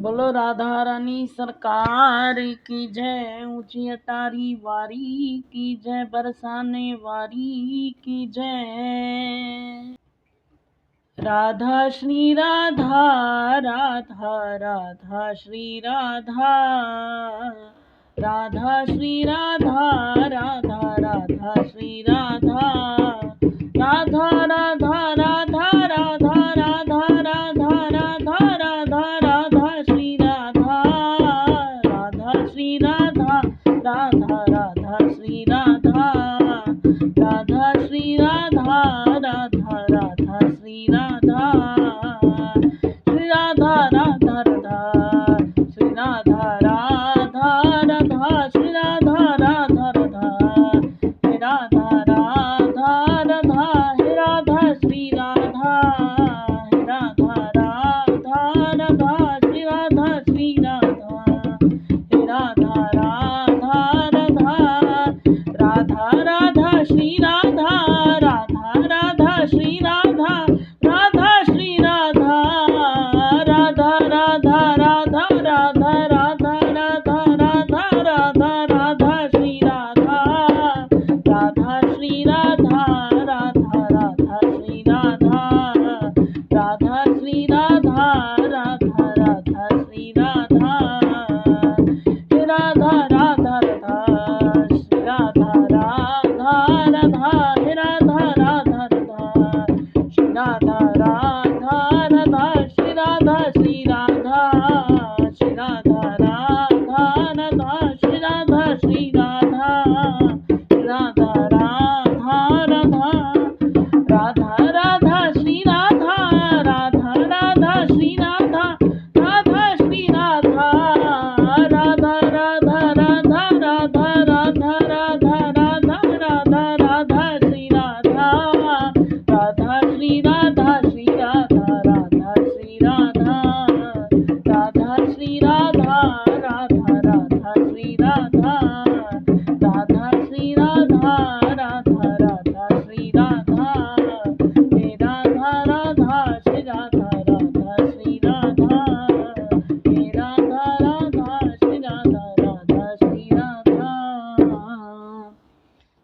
बोलो राधा रानी सरकार की जय। ऊंची अटारी वारी की जय। बरसाने वारी की जय। राधा श्री राधा राधा राधा श्री राधा राधा श्री राधा राधा राधा श्री राधा राधा राधा राधा राधा राधा राधा राधा राधा राधा श्री राधा राधा श्री राधा राधा राधा श्री राधा राधा श्री राधा राधा राधा श्री राधा श्री राधा राधा राधा श्री राधा राधा राधा श्री राधा राधा राधा हे राधा राधा राधा हे राधा श्री राधा हे राधा राधा राधा श्री राधा श्री राधा हे राधा राधा राधा राधा राधा श्री राधा राधा राधा श्री राधा राधा श्री राधा राधा राधा राधा राधा राधा राधा राधा राधा राधा श्री राधा राधा श्री राधा राधा राधा श्री राधा राधा श्री राधा राधा राधा श्री राधा हे राधा राधा राधा श्री राधा राधा राधा हे राधा राधा राधा श्री राधा राधा राधा श्री राधा श्री राधा श्री राधा राधा राधा श्री राधा श्री राधा राधा राधा राधा राधा राधा श्री राधा राधा राधा श्री राधा राधा श्री राधा राधा राधा राधा राधा राधा राधा राधा राधा राधा श्री राधा राधा श्री राधा श्री राधा राधा श्री राधा राधा श्री राधा राधा राधा श्री राधा राधा श्री राधा राधा राधा श्री राधा हे राधा राधा श्री राधा राधा श्री राधा हे राधा राधा श्री राधा राधा श्री राधा।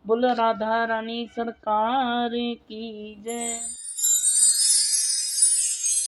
बोलो राधा रानी सरकार की जय।